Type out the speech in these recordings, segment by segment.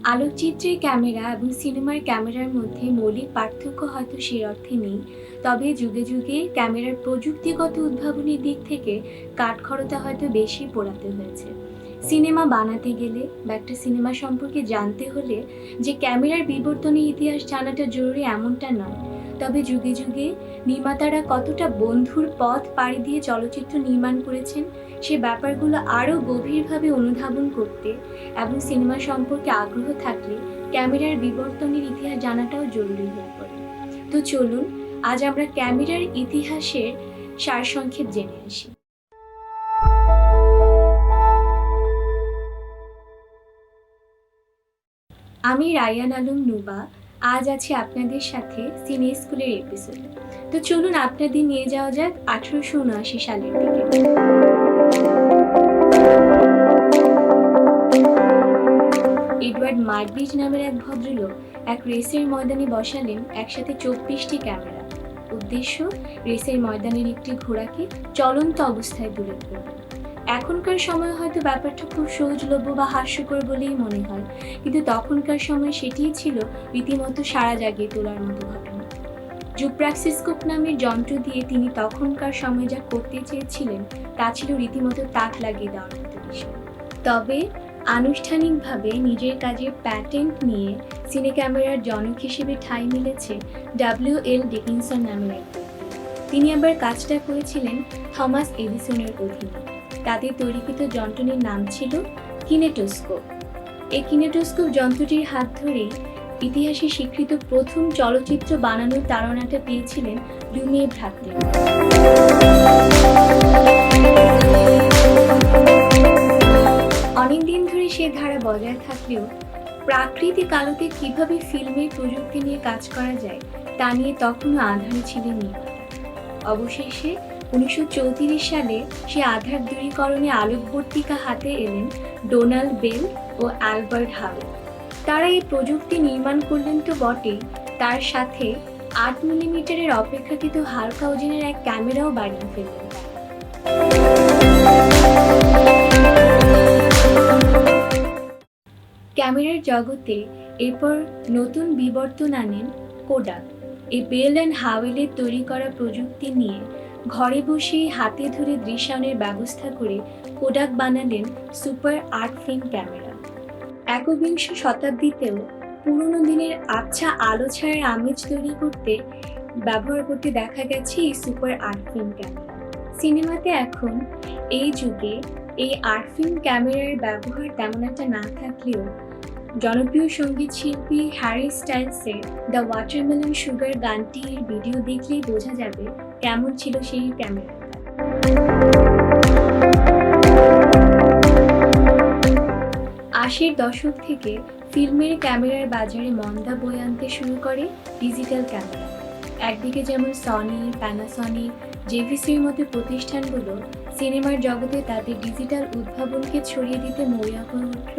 আলোকচিত্রের camera এবং সিনেমার ক্যামেরার মধ্যে মৌলিক পার্থক্য হয়তো সে অর্থে নেই, তবে যুগে যুগে ক্যামেরার প্রযুক্তিগত উদ্ভাবনের দিক থেকে কাঠখড়তা হয়তো বেশি পোড়াতে হয়েছে। সিনেমা বানাতে গেলে বা একটা সিনেমা সম্পর্কে জানতে হলে যে ক্যামেরার বিবর্তনের ইতিহাস জানাটা জরুরি এমনটা নয়, তবে যুগে যুগে নির্মাতারা কতটা বন্ধুর পথ পাড়ি দিয়ে চলচ্চিত্র নির্মাণ করেছেন সে ব্যাপারগুলো আরও গভীরভাবে অনুধাবন করতে এবং সিনেমা সম্পর্কে আগ্রহ থাকলে ক্যামেরার বিবর্তনের ইতিহাস জানাটাও জরুরি হয়ে পড়ে। তো চলুন আজ আমরা ক্যামেরার ইতিহাসের সারসংক্ষেপ জেনে আসি। আমি রায়ান আলম নুবা, আজ আছি আপনাদের সাথে সিনে স্কুলের এপিসোডে। তো চলুন আপনাদের নিয়ে যাওয়া যাক 1879 সালের দিকে। এডওয়ার্ড মার্ব্রিজ নামের এক ভদ্রলোক এক রেসের ময়দানে বসালেন একসাথে 24টি ক্যামেরা। উদ্দেশ্য, রেসের ময়দানের একটি ঘোড়াকে চলন্ত অবস্থায় তুলে ধরবেন। এখনকার সময় হয়তো ব্যাপারটা খুব সহজলভ্য বা হাস্যকর বলেই মনে হয়, কিন্তু তখনকার সময় সেটিই ছিল রীতিমতো সাড়া জাগিয়ে তোলার মতো ঘটনা। জুপ্রাক্সিস্কোপ নামের যন্ত্র দিয়ে তিনি তখনকার সময় যা করতে চেয়েছিলেন তা ছিল রীতিমতো তাক লাগিয়ে দেওয়ার মতো বিষয়। তবে আনুষ্ঠানিকভাবে নিজের কাজের প্যাটেন্ট নিয়ে সিনে ক্যামেরার জনক হিসেবে ঠাঁই মিলেছে ডব্লিউ.এল. ডিকিনসন নামের এক ব্যক্তি। তিনি আবার কাজটা করেছিলেন থমাস এডিসনের অধীনে। তাদের তৈরিকৃত যন্ত্রটির নাম ছিল কিনেটোস্কোপ। এই কিনেটোস্কোপ যন্ত্রটির হাত ধরেই ইতিহাসে স্বীকৃত প্রথম চলচ্চিত্র বানানোর তাড়নাটা পেয়েছিলেন লুমিয়ে ভ্রাতৃরা। অনেকদিন ধরে সে ধারা বজায় থাকলেও প্রাকৃতিক আলোতে কিভাবে ফিল্মের প্রযুক্তি নিয়ে কাজ করা যায় তা নিয়ে তখনও আধারে ছিলেন নির্মাতা। অবশেষে 1934 সালে সে আধার দূরীকরণে আলোকবর্তিকা হাতে এলেন ডোনাল্ড বেল ও অ্যালবার্ট হাওয়েল। তারা এই প্রযুক্তি নির্মাণ করলেন তো বটেই, তার সাথে 8 মিলিমিটারের অপেক্ষাকৃত হালকা ওজনের এক ক্যামেরাও বানিয়ে ফেললেন। ক্যামেরার জগতে এরপর নতুন বিবর্তন আনেন কোডাক। এই বেল অ্যান্ড হাওয়েলের তৈরি করা প্রযুক্তি নিয়ে ঘরে বসেই হাতে ধরে দৃশ্যায়নের ব্যবস্থা করে কোডাক বানালেন সুপার 8 ফিল্ম ক্যামেরা। একবিংশ শতাব্দীতেও পুরনো দিনের আবছা আলো ছায়ার আমেজ তৈরি করতে ব্যবহার করতে দেখা গেছে এই সুপার 8 ফিল্ম ক্যামেরা। সিনেমাতে এখন এই যুগে এই 8 ফিল্ম ক্যামেরার ব্যবহার তেমন একটা না থাকলেও জনপ্রিয় সঙ্গীত শিল্পী হ্যারি স্টাইলসের দ্য ওয়াটারমেলন সুগার গানটির ভিডিও দেখলেই বোঝা যাবে কেমন ছিল সেই ক্যামেরা। 80-এর দশক থেকে ফিল্মের ক্যামেরার বাজারে মন্দা বয়ে আনতে শুরু করে ডিজিটাল ক্যামেরা। একদিকে যেমন সনি, প্যানাসনিক, জেভিসির মতো প্রতিষ্ঠানগুলো সিনেমার জগতে তাদের ডিজিটাল উদ্ভাবনকে ছড়িয়ে দিতে মরিয়া হয়ে উঠল,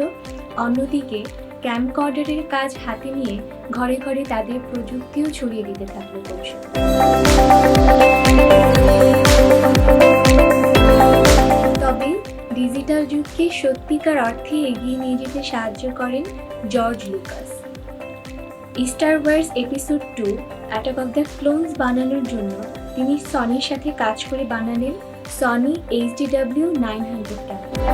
অন্যদিকে ক্যামকর্ডারের কাজ হাতে নিয়ে ঘরে ঘরে তাদের প্রযুক্তিও ছড়িয়ে দিতে থাকলো কৌশল। তবে ডিজিটাল যুগকে সত্যিকার অর্থে এগিয়ে নিয়ে যেতে সাহায্য করেন George Lucas. Star Wars episode 2 attack of the clones বানানোর জন্য তিনি সনির সাথে কাজ করে বানালেন সনি HDW900 ক্যামেরা।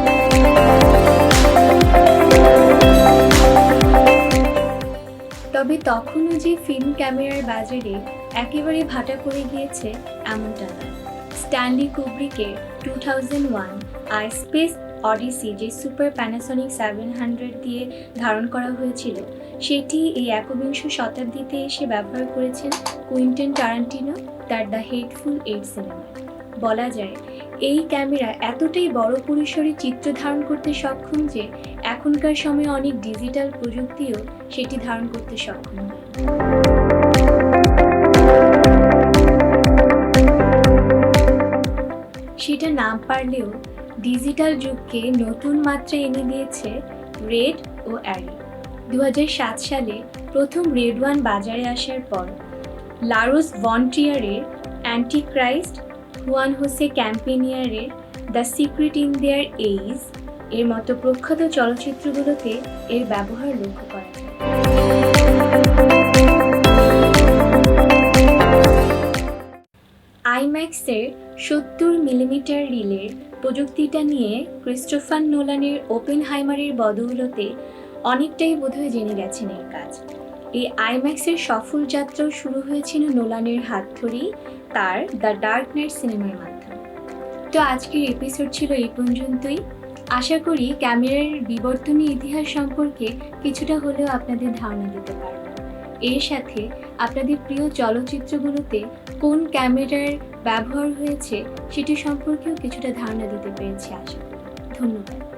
তবে তখনও যে ফিল্ম ক্যামেরার বাজারে একেবারে ভাটা পড়ে গিয়েছে এমনটা নয়। স্ট্যানলি কুব্রিকের 2001 আর স্পেস অডিসি যে সুপার প্যানাসনিক 700 দিয়ে ধারণ করা হয়েছিল সেটি এই একবিংশ শতাব্দীতে এসে ব্যবহার করেছেন কুইন্টেন টারান্টিনো তার দ্য হেটফুল এইট সিনেমায়। বলা যায় এই ক্যামেরা এতটাই বড় পরিসরে চিত্র ধারণ করতে সক্ষম যে এখনকার সময়ে অনেক ডিজিটাল প্রযুক্তিও সেটি ধারণ করতে সক্ষম হয়। সেটা না পারলেও ডিজিটাল যুগকে নতুন মাত্রা এনে দিয়েছে রেড ও অ্যারি। 2007 সালে প্রথম রেড 1 বাজারে আসার পর লারোস ভন ট্রিয়ারের অ্যান্টিক্রাইস্ট, হুয়ান হোসে ক্যাম্পেনিয়ারের the secret in their eyes, এর মতো প্রখ্যাত চলচ্চিত্রগুলোতে এর ব্যবহার লক্ষ্য করা যায়। আইম্যাক্সের 70 মিলিমিটার রিলের প্রযুক্তিটা নিয়ে ক্রিস্টোফার নোলানের ওপেনহাইমারের বদৌলতে অনেকটাই বোধহয় জেনে গেছেন এর কাজ। এই আইম্যাক্সের সফল যাত্রাও শুরু হয়েছিল নোলানের হাত ধরেই তার দ্য ডার্ক নাইট সিনেমার মাধ্যমে। তো আজকের এপিসোড ছিল এই পর্যন্তই। আশা করি ক্যামেরার বিবর্তনী ইতিহাস সম্পর্কে কিছুটা হলেও আপনাদের ধারণা দিতে পারব। এর সাথে আপনাদের প্রিয় চলচ্চিত্রগুলোতে কোন ক্যামেরার ব্যবহার হয়েছে সেটি সম্পর্কেও কিছুটা ধারণা দিতে পেরেছি আশা করি। ধন্যবাদ।